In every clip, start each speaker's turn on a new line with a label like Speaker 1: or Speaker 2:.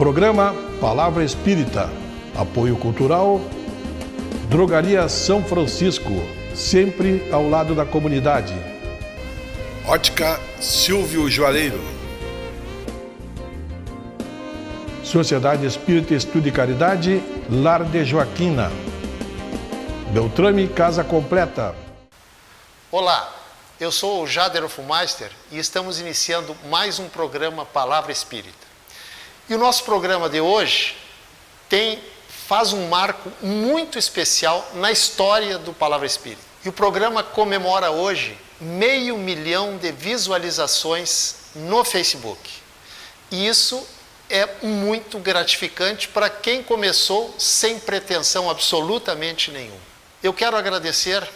Speaker 1: Programa Palavra Espírita. Apoio cultural. Drogaria São Francisco, sempre ao lado da comunidade.
Speaker 2: Ótica Silvio Joalheiro.
Speaker 1: Sociedade Espírita Estudo e Caridade, Lar de Joaquina. Beltrame Casa Completa.
Speaker 3: Olá, eu sou o Jader Hofmeister e estamos iniciando mais um programa Palavra Espírita. E o nosso programa de hoje faz um marco muito especial na história do Palavra Espírita. E o programa comemora hoje 500 mil de visualizações no Facebook. E isso é muito gratificante para quem começou sem pretensão absolutamente nenhuma. Eu quero agradecer,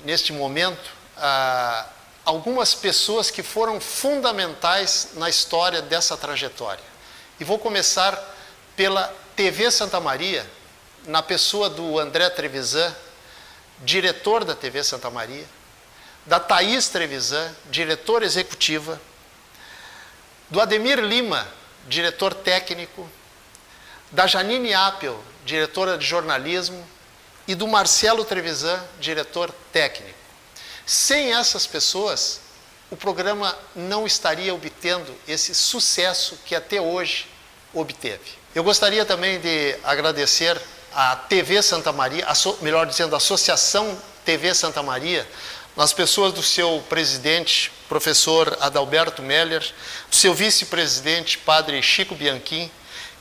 Speaker 3: neste momento, a algumas pessoas que foram fundamentais na história dessa trajetória. E vou começar pela TV Santa Maria, na pessoa do André Trevisan, diretor da TV Santa Maria, da Thaís Trevisan, diretora executiva, do Ademir Lima, diretor técnico, da Janine Appel, diretora de jornalismo, e do Marcelo Trevisan, diretor técnico. Sem essas pessoas, o programa não estaria obtendo esse sucesso que até hoje obteve. Eu gostaria também de agradecer a TV Santa Maria, melhor dizendo, a Associação TV Santa Maria, nas pessoas do seu presidente, professor Adalberto Meller, do seu vice-presidente, padre Chico Bianchim,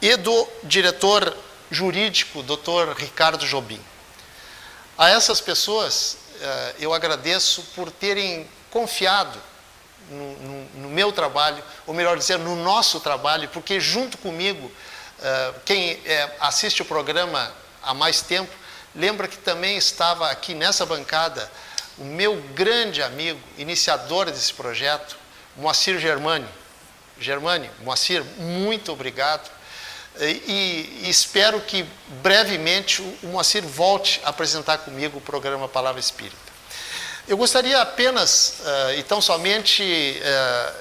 Speaker 3: e do diretor jurídico, Dr. Ricardo Jobim. A essas pessoas, eu agradeço por terem confiado no meu trabalho, ou melhor dizer, no nosso trabalho, porque junto comigo, quem assiste o programa há mais tempo, lembra que também estava aqui nessa bancada o meu grande amigo, iniciador desse projeto, Moacir Germani. Moacir, muito obrigado. E espero que brevemente o Moacir volte a apresentar comigo o programa Palavra Espírita. Eu gostaria apenas, e tão somente,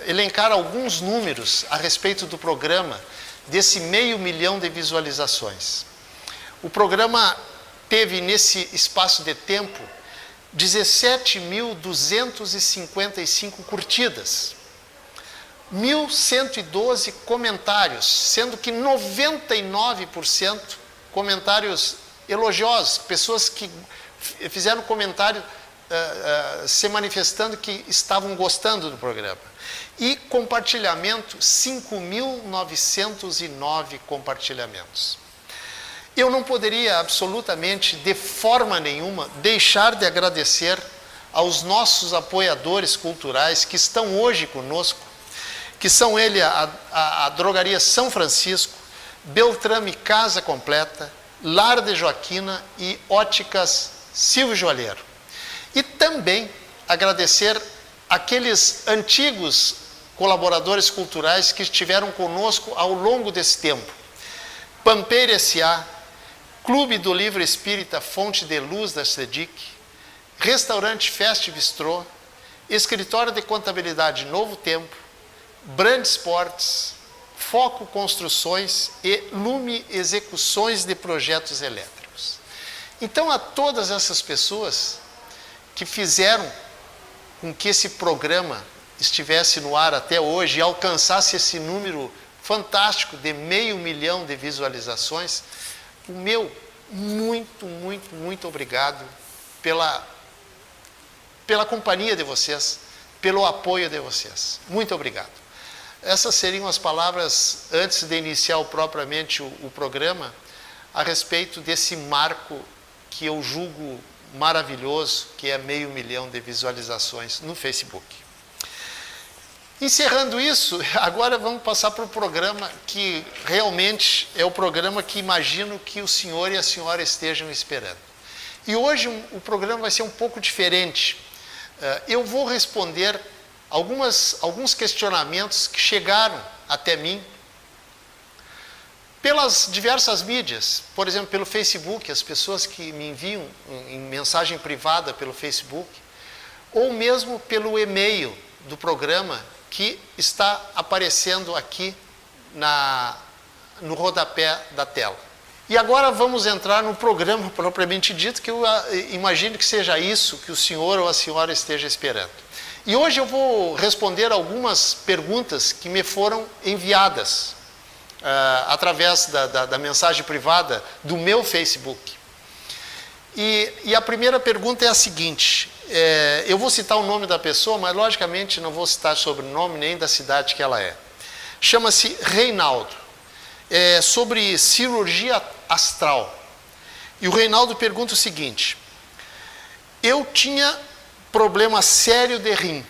Speaker 3: elencar alguns números a respeito do programa, desse 500 mil de visualizações. O programa teve, nesse espaço de tempo, 17.255 curtidas, 1.112 comentários, sendo que 99% comentários elogiosos, pessoas que fizeram comentário se manifestando que estavam gostando do programa. E compartilhamento, 5.909 compartilhamentos. Eu não poderia absolutamente, de forma nenhuma, deixar de agradecer aos nossos apoiadores culturais que estão hoje conosco, que são a Drogaria São Francisco, Beltrame Casa Completa, Lar de Joaquina e Óticas Silvio Joalheiro. E também agradecer aqueles antigos colaboradores culturais que estiveram conosco ao longo desse tempo. Pampeira S.A., Clube do Livro Espírita Fonte de Luz da SEDIC, Restaurante Fest Bistrô, Escritório de Contabilidade Novo Tempo, Brand Sports, Foco Construções e Lume Execuções de Projetos Elétricos. Então, a todas essas pessoas que fizeram com que esse programa estivesse no ar até hoje e alcançasse esse número fantástico de 500 mil de visualizações, o meu muito obrigado pela companhia de vocês, pelo apoio de vocês. Muito obrigado. Essas seriam as palavras, antes de iniciar propriamente o programa, a respeito desse marco que eu julgo maravilhoso, que é 500 mil de visualizações no Facebook. Encerrando isso, agora vamos passar para o programa que realmente é o programa que imagino que o senhor e a senhora estejam esperando. E hoje o programa vai ser um pouco diferente. Eu vou responder alguns questionamentos que chegaram até mim pelas diversas mídias, por exemplo, pelo Facebook, as pessoas que me enviam em mensagem privada pelo Facebook, ou mesmo pelo e-mail do programa que está aparecendo aqui no rodapé da tela. E agora vamos entrar no programa propriamente dito, que eu imagino que seja isso que o senhor ou a senhora esteja esperando. E hoje eu vou responder algumas perguntas que me foram enviadas através da mensagem privada do meu Facebook. E a primeira pergunta é a seguinte, eu vou citar o nome da pessoa, mas logicamente não vou citar sobrenome nem da cidade que ela é. Chama-se Reinaldo. Sobre cirurgia astral. E o Reinaldo pergunta o seguinte: eu tinha problema sério de rim.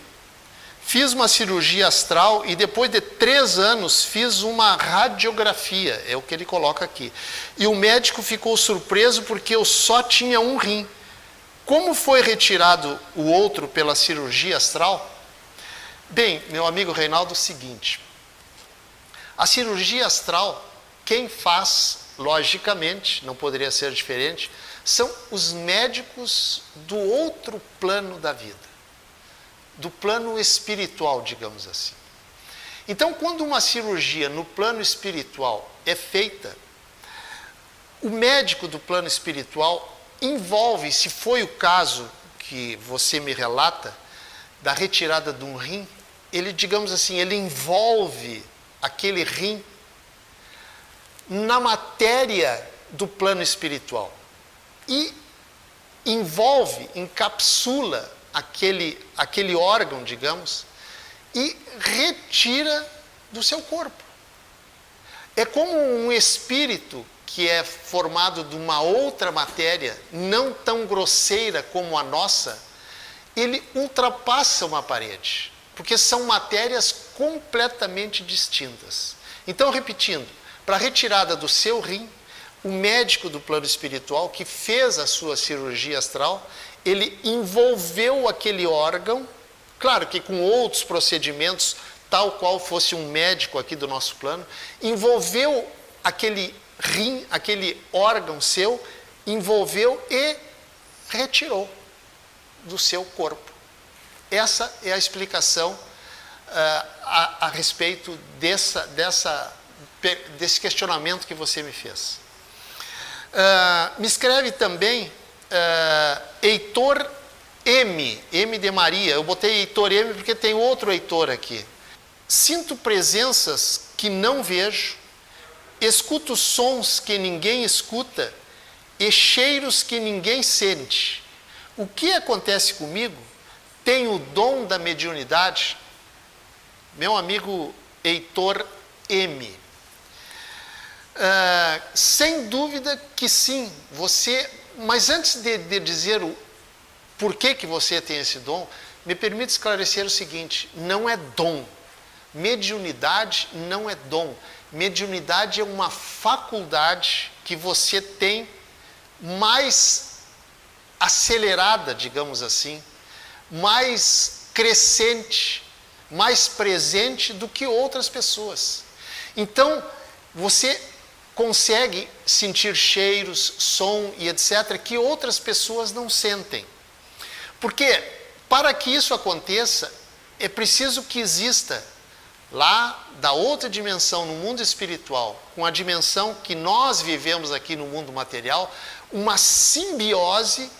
Speaker 3: Fiz uma cirurgia astral e depois de 3 anos fiz uma radiografia, é o que ele coloca aqui. E o médico ficou surpreso porque eu só tinha um rim. Como foi retirado o outro pela cirurgia astral? Bem, meu amigo Reinaldo, é o seguinte. A cirurgia astral, quem faz, logicamente, não poderia ser diferente, são os médicos do outro plano da vida, do plano espiritual, digamos assim. Então, quando uma cirurgia no plano espiritual é feita, o médico do plano espiritual envolve, se foi o caso que você me relata, da retirada de um rim, ele, digamos assim, ele envolve aquele rim na matéria do plano espiritual e envolve, encapsula aquele órgão, digamos, e retira do seu corpo. É como um espírito que é formado de uma outra matéria, não tão grosseira como a nossa, ele ultrapassa uma parede, porque são matérias completamente distintas. Então, repetindo, para a retirada do seu rim, o médico do plano espiritual que fez a sua cirurgia astral, ele envolveu aquele órgão, claro que com outros procedimentos, tal qual fosse um médico aqui do nosso plano, envolveu aquele rim, aquele órgão seu, envolveu e retirou do seu corpo. Essa é a explicação a respeito desse questionamento que você me fez. Me escreve também Heitor M de Maria. Eu botei Heitor M porque tem outro Heitor aqui. Sinto presenças que não vejo, escuto sons que ninguém escuta e cheiros que ninguém sente. O que acontece comigo? Tenho o dom da mediunidade? Meu amigo Heitor M. Sem dúvida que sim, mas antes de dizer o porquê que você tem esse dom, me permite esclarecer o seguinte: não é dom. Mediunidade não é dom. Mediunidade é uma faculdade que você tem mais acelerada, digamos assim, mais crescente, mais presente do que outras pessoas. Então, você consegue sentir cheiros, som e etc., que outras pessoas não sentem. Porque, para que isso aconteça, é preciso que exista, lá da outra dimensão, no mundo espiritual, com a dimensão que nós vivemos aqui no mundo material, uma simbiose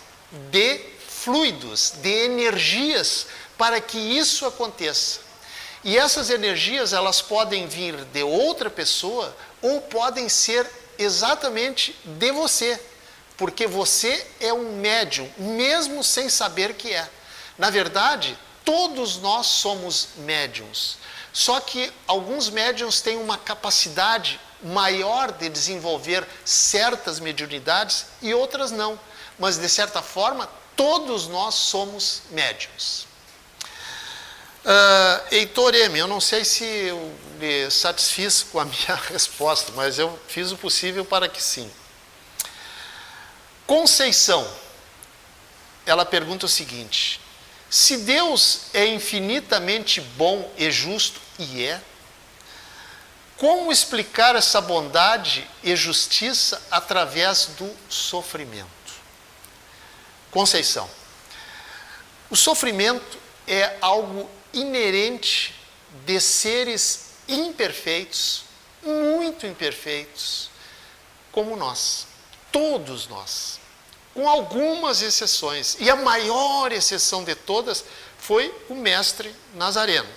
Speaker 3: de fluidos, de energias, para que isso aconteça. E essas energias, elas podem vir de outra pessoa ou podem ser exatamente de você, porque você é um médium, mesmo sem saber que é. Na verdade, todos nós somos médiums, só que alguns médiums têm uma capacidade maior de desenvolver certas mediunidades e outras não, mas de certa forma, todos nós somos médiums. Heitor M, eu não sei se eu lhe satisfiz com a minha resposta, mas eu fiz o possível para que sim. Conceição, ela pergunta o seguinte: se Deus é infinitamente bom e justo, e é, como explicar essa bondade e justiça através do sofrimento? Conceição, o sofrimento é algo inerente de seres imperfeitos, muito imperfeitos, como nós, todos nós, com algumas exceções. E a maior exceção de todas foi o mestre Nazareno.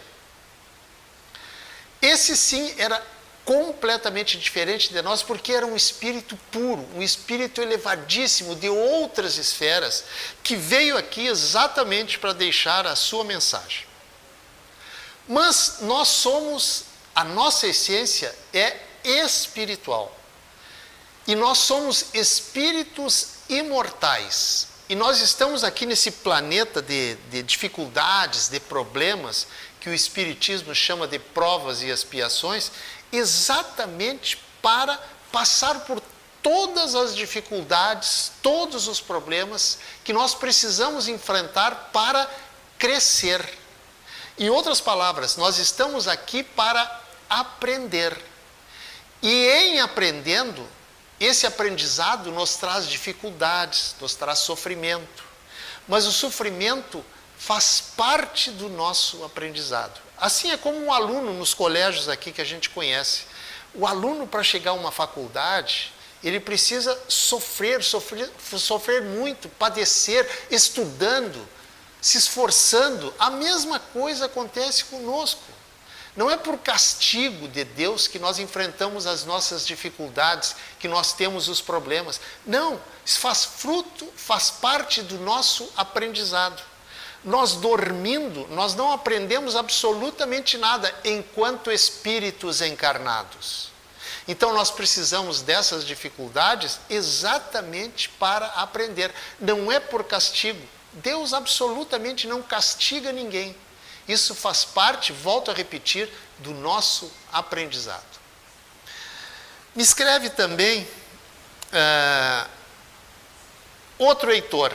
Speaker 3: Esse sim era completamente diferente de nós, porque era um espírito puro, um espírito elevadíssimo de outras esferas, que veio aqui exatamente para deixar a sua mensagem. Mas nós somos, a nossa essência é espiritual. E nós somos espíritos imortais. E nós estamos aqui nesse planeta de dificuldades, de problemas, que o Espiritismo chama de provas e expiações, exatamente para passar por todas as dificuldades, todos os problemas que nós precisamos enfrentar para crescer. Em outras palavras, nós estamos aqui para aprender. E em aprendendo, esse aprendizado nos traz dificuldades, nos traz sofrimento. Mas o sofrimento faz parte do nosso aprendizado. Assim é como um aluno nos colégios aqui que a gente conhece. O aluno, para chegar a uma faculdade, ele precisa sofrer muito, padecer, estudando, se esforçando. A mesma coisa acontece conosco. Não é por castigo de Deus que nós enfrentamos as nossas dificuldades, que nós temos os problemas. Não, isso faz parte do nosso aprendizado. Nós dormindo, nós não aprendemos absolutamente nada enquanto espíritos encarnados. Então nós precisamos dessas dificuldades exatamente para aprender. Não é por castigo. Deus absolutamente não castiga ninguém. Isso faz parte, volto a repetir, do nosso aprendizado. Me escreve também outro Heitor.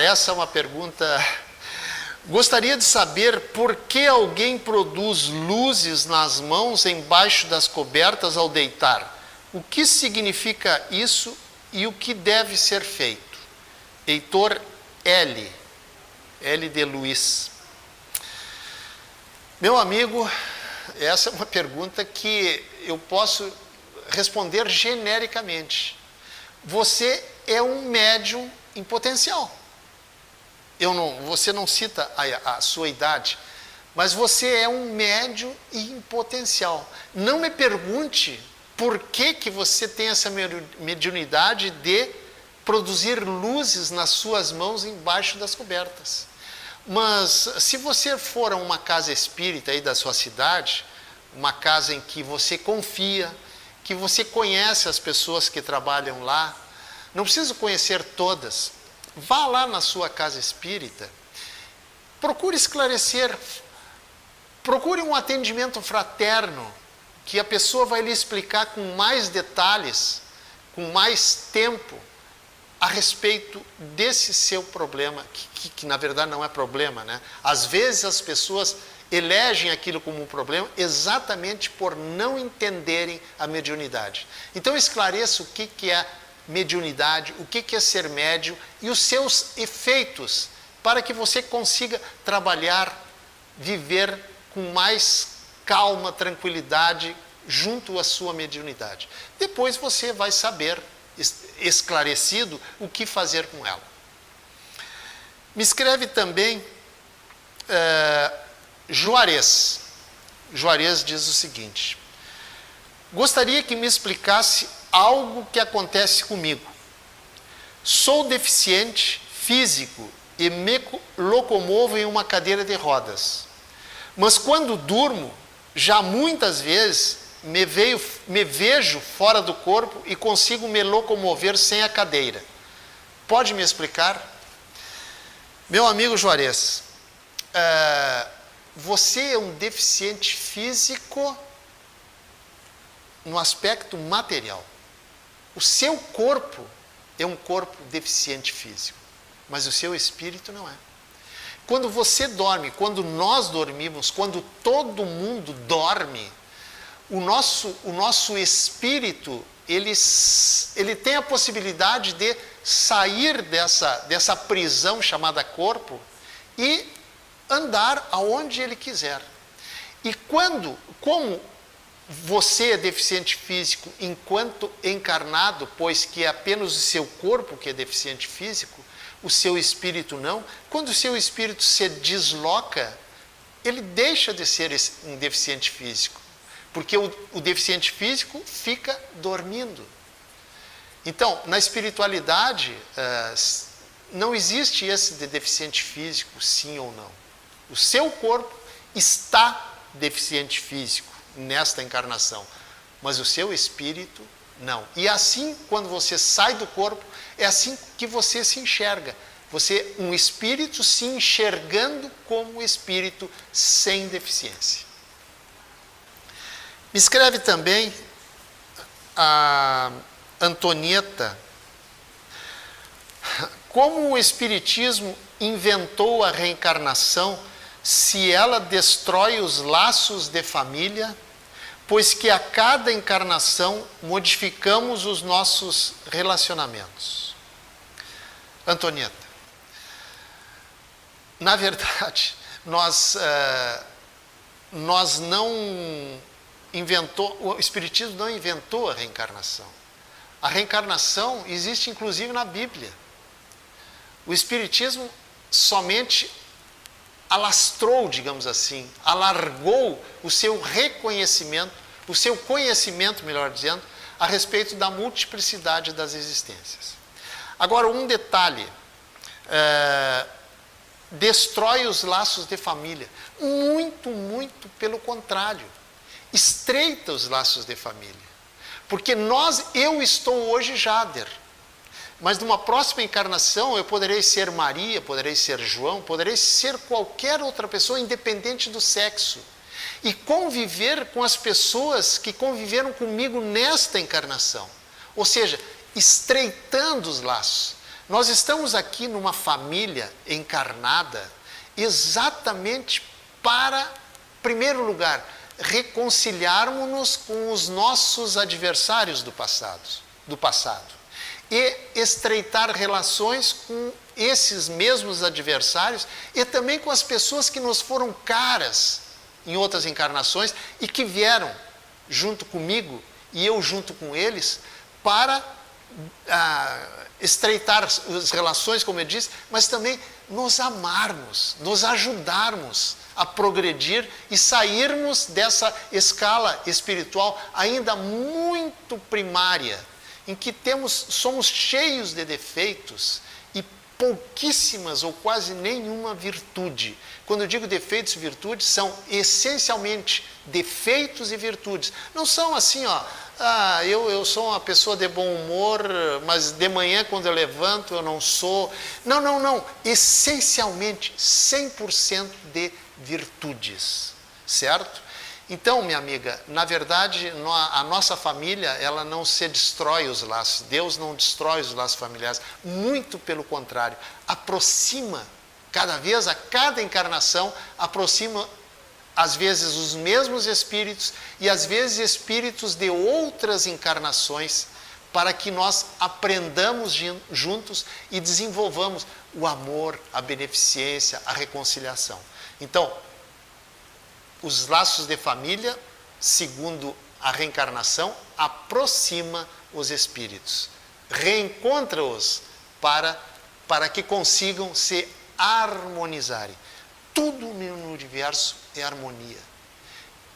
Speaker 3: Essa é uma pergunta. Gostaria de saber por que alguém produz luzes nas mãos embaixo das cobertas ao deitar. O que significa isso e o que deve ser feito? Heitor L de Luiz. Meu amigo, essa é uma pergunta que eu posso responder genericamente. Você é um médium em potencial. Você não cita a sua idade, mas você é um médium em potencial. Não me pergunte por que você tem essa mediunidade de produzir luzes nas suas mãos embaixo das cobertas. Mas se você for a uma casa espírita aí da sua cidade, uma casa em que você confia, que você conhece as pessoas que trabalham lá, não precisa conhecer todas, vá lá na sua casa espírita, procure esclarecer, procure um atendimento fraterno, que a pessoa vai lhe explicar com mais detalhes, com mais tempo, a respeito desse seu problema, que na verdade não é problema, né? Às vezes as pessoas elegem aquilo como um problema exatamente por não entenderem a mediunidade. Então esclareça o que é mediunidade, o que é ser médium e os seus efeitos, para que você consiga trabalhar, viver com mais calma, tranquilidade junto à sua mediunidade. Depois você vai saber, esclarecido, o que fazer com ela. Me escreve também Juarez. Juarez diz o seguinte: gostaria que me explicasse algo que acontece comigo. Sou deficiente físico e me locomovo em uma cadeira de rodas. Mas quando durmo, já muitas vezes me vejo fora do corpo e consigo me locomover sem a cadeira. Pode me explicar? Meu amigo Juarez, você é um deficiente físico no aspecto material. O seu corpo é um corpo deficiente físico, mas o seu espírito não é. Quando você dorme, quando nós dormimos, quando todo mundo dorme, o nosso espírito, ele tem a possibilidade de sair dessa prisão chamada corpo e andar aonde ele quiser. E como você é deficiente físico enquanto encarnado, pois que é apenas o seu corpo que é deficiente físico, o seu espírito não. Quando o seu espírito se desloca, ele deixa de ser um deficiente físico, porque o deficiente físico fica dormindo. Então, na espiritualidade, não existe esse de deficiente físico, sim ou não. O seu corpo está deficiente físico nesta encarnação, mas o seu espírito não. E assim, quando você sai do corpo, é assim que você se enxerga. Você, um espírito se enxergando como espírito sem deficiência. Me escreve também a Antonieta: como o Espiritismo inventou a reencarnação se ela destrói os laços de família, pois que a cada encarnação modificamos os nossos relacionamentos? Antonieta, na verdade, nós não inventou, o Espiritismo não inventou a reencarnação. A reencarnação existe inclusive na Bíblia. O Espiritismo somente alastrou, digamos assim, alargou o seu reconhecimento, o seu conhecimento, melhor dizendo, a respeito da multiplicidade das existências. Agora, um detalhe, destrói os laços de família. Muito, muito pelo contrário, estreita os laços de família. Porque eu estou hoje Jader, mas numa próxima encarnação eu poderei ser Maria, poderei ser João, poderei ser qualquer outra pessoa, independente do sexo, e conviver com as pessoas que conviveram comigo nesta encarnação. Ou seja, estreitando os laços. Nós estamos aqui numa família encarnada exatamente para, em primeiro lugar, reconciliarmos-nos com os nossos adversários do passado e estreitar relações com esses mesmos adversários e também com as pessoas que nos foram caras em outras encarnações e que vieram junto comigo e eu junto com eles para estreitar as relações, como eu disse, mas também nos amarmos, nos ajudarmos a progredir e sairmos dessa escala espiritual ainda muito primária, em que somos cheios de defeitos e pouquíssimas ou quase nenhuma virtude. Quando eu digo defeitos e virtudes, são essencialmente defeitos e virtudes. Não são assim, eu sou uma pessoa de bom humor, mas de manhã quando eu levanto eu não sou. Não. Essencialmente 100% de virtudes, certo? Então, minha amiga, na verdade, a nossa família, ela não se destrói os laços. Deus não destrói os laços familiares. Muito pelo contrário, aproxima, a cada encarnação, aproxima, às vezes, os mesmos espíritos e, às vezes, espíritos de outras encarnações, para que nós aprendamos juntos e desenvolvamos o amor, a beneficência, a reconciliação. Então, os laços de família, segundo a reencarnação, aproxima os espíritos, reencontra-os para que consigam se harmonizarem. Tudo no universo é harmonia.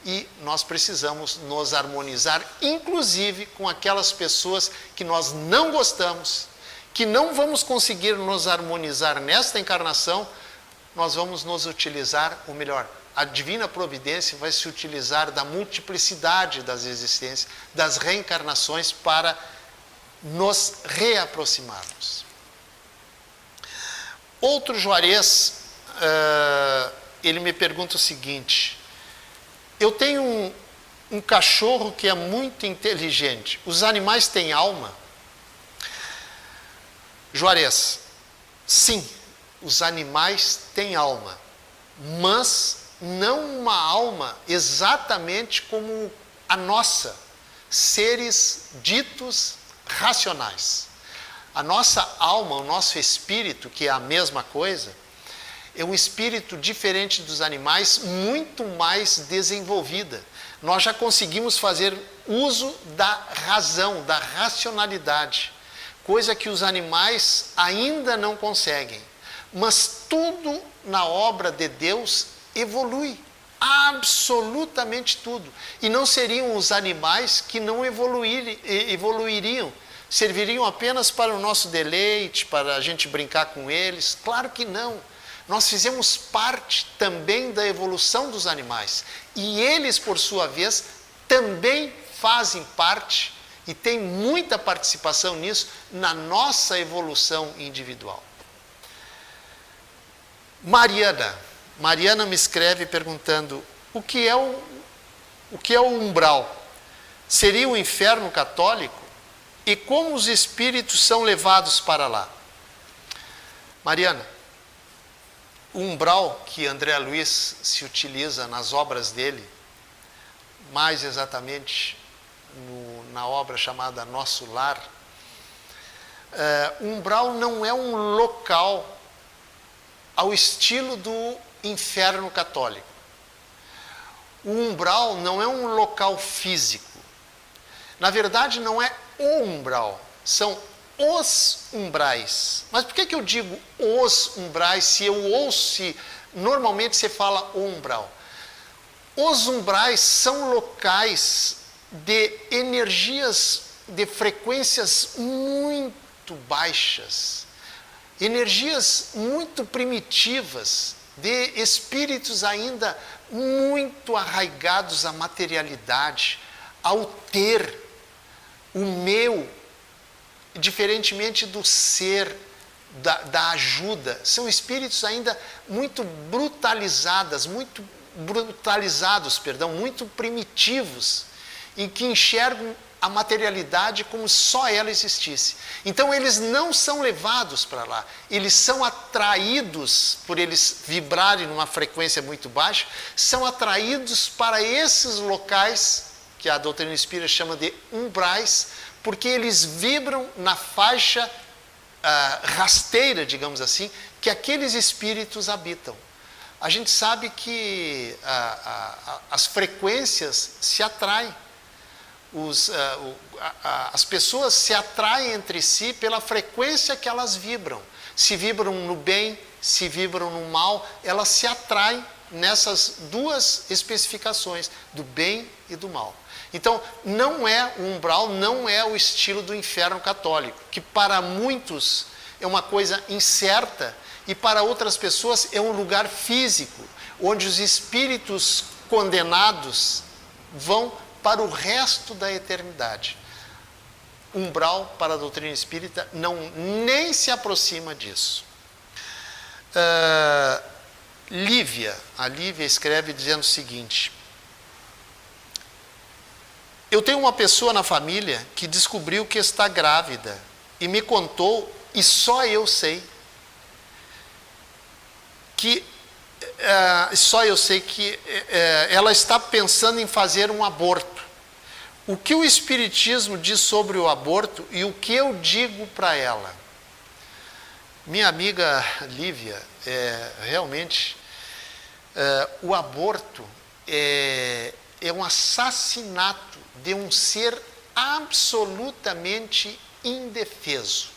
Speaker 3: E nós precisamos nos harmonizar, inclusive com aquelas pessoas que nós não gostamos, que não vamos conseguir nos harmonizar nesta encarnação. Nós vamos nos utilizar, ou melhor, a divina providência vai se utilizar da multiplicidade das existências, das reencarnações, para nos reaproximarmos. Outro Juarez, ele me pergunta o seguinte: eu tenho um cachorro que é muito inteligente, os animais têm alma? Juarez, sim, os animais têm alma, mas não uma alma exatamente como a nossa, seres ditos racionais. A nossa alma, o nosso espírito, que é a mesma coisa, é um espírito diferente dos animais, muito mais desenvolvida. Nós já conseguimos fazer uso da razão, da racionalidade, coisa que os animais ainda não conseguem. Mas tudo na obra de Deus evolui, absolutamente tudo. E não seriam os animais que não evoluiriam, serviriam apenas para o nosso deleite, para a gente brincar com eles? Claro que não. Nós fizemos parte também da evolução dos animais. E eles, por sua vez, também fazem parte e têm muita participação nisso, na nossa evolução individual. Mariana me escreve perguntando: o que é o umbral? Seria o inferno católico? E como os espíritos são levados para lá? Mariana, o umbral que André Luiz se utiliza nas obras dele, mais exatamente na obra chamada Nosso Lar, o umbral não é um local ao estilo do inferno católico. O umbral não é um local físico. Na verdade, não é o umbral, são os umbrais. Mas por que eu digo os umbrais se normalmente se fala umbral? Os umbrais são locais de energias, de frequências muito baixas, energias muito primitivas, de espíritos ainda muito arraigados à materialidade, ao ter, o meu, diferentemente do ser, da ajuda. São espíritos ainda muito brutalizados, muito primitivos, e que enxergam a materialidade como só ela existisse. Então eles não são levados para lá, eles são atraídos, por eles vibrarem numa frequência muito baixa, são atraídos para esses locais que a doutrina espírita chama de umbrais, porque eles vibram na faixa rasteira, digamos assim, que aqueles espíritos habitam. A gente sabe que as frequências se atraem. As pessoas se atraem entre si pela frequência que elas vibram. Se vibram no bem, se vibram no mal, elas se atraem nessas duas especificações, do bem e do mal. Então, não é o umbral, não é o estilo do inferno católico, que para muitos é uma coisa incerta e para outras pessoas é um lugar físico, onde os espíritos condenados vão para o resto da eternidade. Umbral, para a doutrina espírita, nem se aproxima disso. A Lívia escreve dizendo o seguinte: eu tenho uma pessoa na família que descobriu que está grávida e me contou, e só eu sei que ela está pensando em fazer um aborto. O que o Espiritismo diz sobre o aborto e o que eu digo para ela? Minha amiga Lívia, realmente, o aborto é um assassinato de um ser absolutamente indefeso.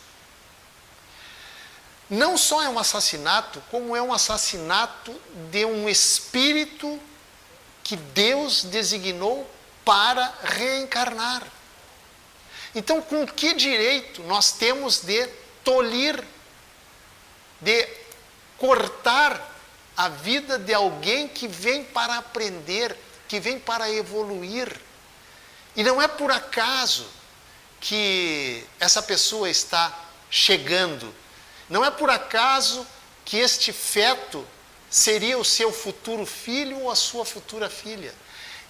Speaker 3: Não só é um assassinato, como é um assassinato de um espírito que Deus designou para reencarnar. Então, com que direito nós temos de tolir, de cortar a vida de alguém que vem para aprender, que vem para evoluir? E não é por acaso que essa pessoa está chegando. Não é por acaso que este feto seria o seu futuro filho ou a sua futura filha.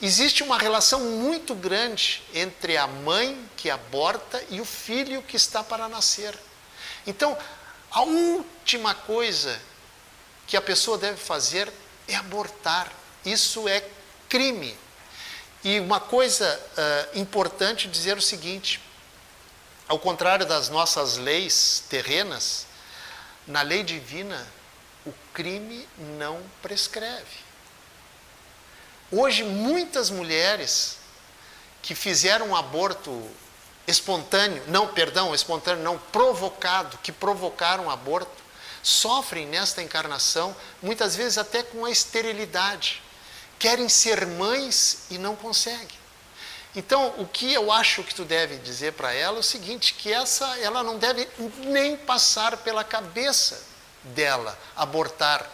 Speaker 3: Existe uma relação muito grande entre a mãe que aborta e o filho que está para nascer. Então, a última coisa que a pessoa deve fazer é abortar. Isso é crime. E uma coisa importante dizer o seguinte: ao contrário das nossas leis terrenas, na lei divina, o crime não prescreve. Hoje, muitas mulheres que fizeram um aborto espontâneo, não, provocado, que provocaram um aborto, sofrem nesta encarnação, muitas vezes até com a esterilidade. Querem ser mães e não conseguem. Então, o que eu acho que tu deve dizer para ela é o seguinte, que ela não deve nem passar pela cabeça dela abortar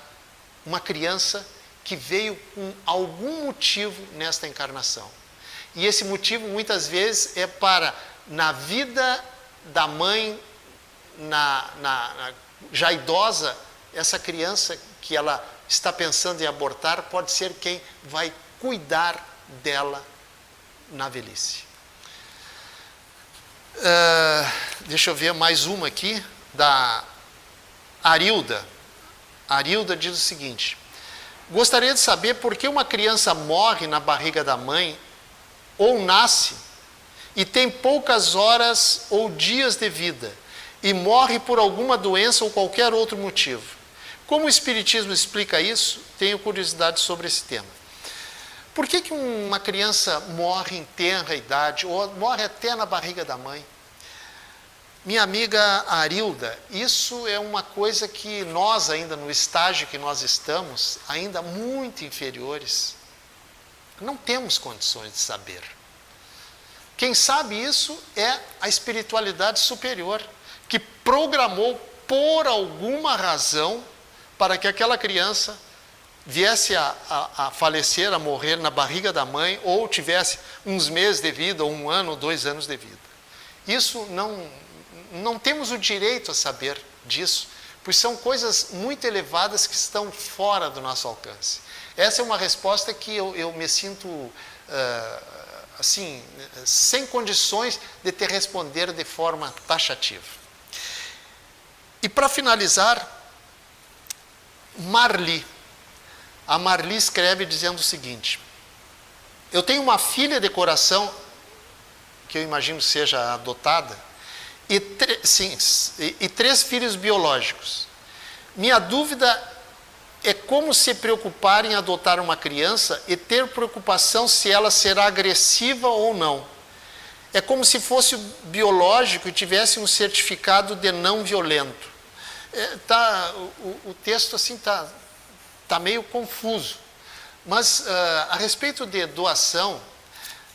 Speaker 3: uma criança que veio com algum motivo nesta encarnação. E esse motivo, muitas vezes, é para, na vida da mãe, já idosa, essa criança que ela está pensando em abortar, pode ser quem vai cuidar dela na velhice. Deixa eu ver mais uma aqui, da Arilda. Arilda diz o seguinte: gostaria de saber por que uma criança morre na barriga da mãe ou nasce e tem poucas horas ou dias de vida e morre por alguma doença ou qualquer outro motivo. Como o Espiritismo explica isso? Tenho curiosidade sobre esse tema. Por que uma criança morre em tenra idade ou morre até na barriga da mãe? Minha amiga Arilda, isso é uma coisa que nós ainda, no estágio que nós estamos, ainda muito inferiores, não temos condições de saber. Quem sabe isso é a espiritualidade superior, que programou por alguma razão para que aquela criança viesse a falecer, a morrer na barriga da mãe, ou tivesse uns meses de vida, ou 1 ano, ou 2 anos de vida. Isso não temos o direito a saber disso, pois são coisas muito elevadas que estão fora do nosso alcance. Essa é uma resposta que eu me sinto assim, sem condições de te responder de forma taxativa. E para finalizar, Marli. A Marli escreve dizendo o seguinte: eu tenho uma filha de coração, que eu imagino seja adotada, e 3 filhos biológicos. Minha dúvida é como se preocupar em adotar uma criança e ter preocupação se ela será agressiva ou não. É como se fosse biológico e tivesse um certificado de não violento. O texto assim está meio confuso. Mas a respeito de doação,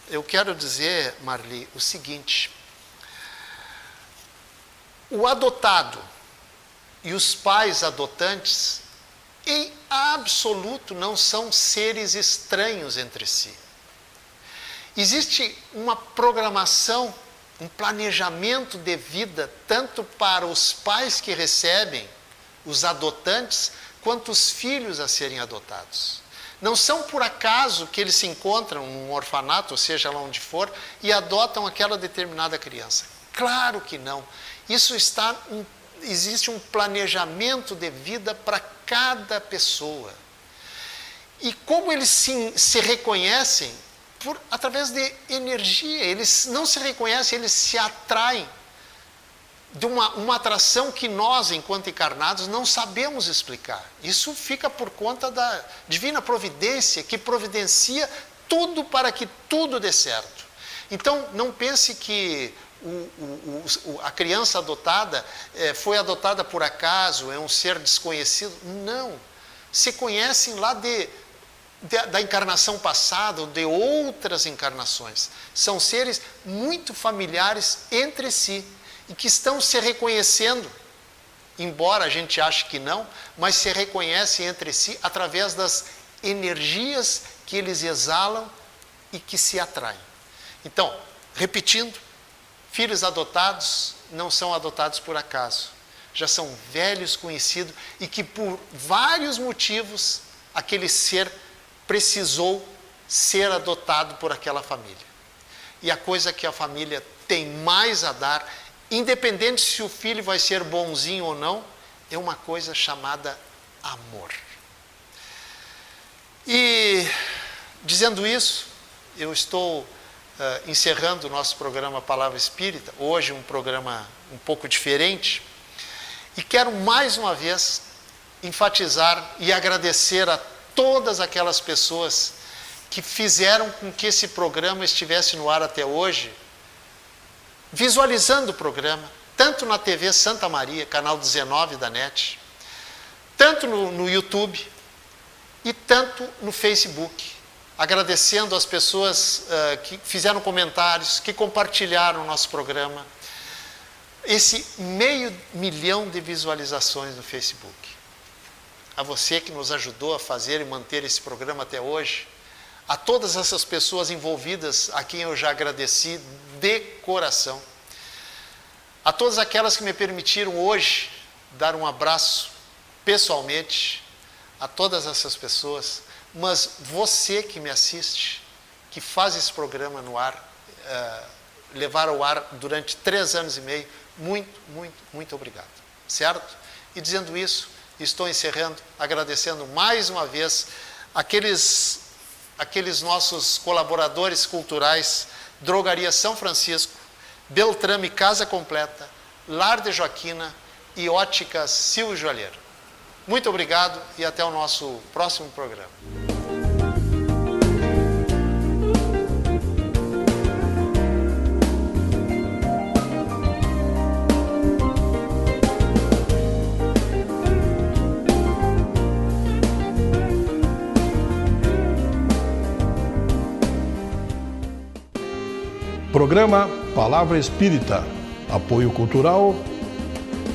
Speaker 3: eu quero dizer, Marli, o seguinte: o adotado e os pais adotantes, em absoluto, não são seres estranhos entre si. Existe uma programação, um planejamento de vida, tanto para os pais que recebem os adotantes, quanto os filhos a serem adotados. Não são por acaso que eles se encontram num orfanato, ou seja lá onde for, e adotam aquela determinada criança. Claro que não. Existe um planejamento de vida para cada pessoa. E como eles se reconhecem? Através de energia. Eles não se reconhecem, eles se atraem de uma atração que nós, enquanto encarnados, não sabemos explicar. Isso fica por conta da divina providência, que providencia tudo para que tudo dê certo. Então, não pense que a criança adotada foi adotada por acaso, é um ser desconhecido. Não. Se conhecem lá da encarnação passada, ou de outras encarnações. São seres muito familiares entre si, e que estão se reconhecendo, embora a gente ache que não, mas se reconhecem entre si através das energias que eles exalam e que se atraem. Então, repetindo, filhos adotados não são adotados por acaso, já são velhos conhecidos e que por vários motivos aquele ser precisou ser adotado por aquela família. E a coisa que a família tem mais a dar, independente se o filho vai ser bonzinho ou não, é uma coisa chamada amor. E, dizendo isso, eu estou encerrando o nosso programa Palavra Espírita, hoje um programa um pouco diferente, e quero mais uma vez enfatizar e agradecer a todas aquelas pessoas que fizeram com que esse programa estivesse no ar até hoje, visualizando o programa, tanto na TV Santa Maria, canal 19 da NET, tanto no YouTube e tanto no Facebook. Agradecendo as pessoas que fizeram comentários, que compartilharam o nosso programa. Esse 500 mil de visualizações no Facebook. A você que nos ajudou a fazer e manter esse programa até hoje. A todas essas pessoas envolvidas, a quem eu já agradeci de coração. A todas aquelas que me permitiram hoje dar um abraço pessoalmente. A todas essas pessoas. Mas você que me assiste, que faz esse programa no ar, levar ao ar durante 3 anos e meio, muito, muito, muito obrigado. Certo? E dizendo isso, estou encerrando, agradecendo mais uma vez aqueles nossos colaboradores culturais, Drogaria São Francisco, Beltrame Casa Completa, Lar de Joaquina e Ótica Silvio Joalheiro. Muito obrigado e até o nosso próximo programa.
Speaker 1: Programa Palavra Espírita. Apoio cultural.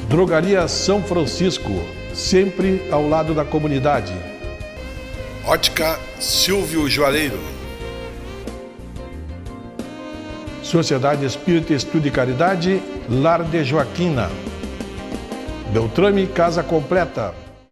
Speaker 1: Drogaria São Francisco. Sempre ao lado da comunidade.
Speaker 2: Ótica Silvio Joalheiro.
Speaker 1: Sociedade Espírita Estudo e Caridade, Lar de Joaquina. Beltrame Casa Completa.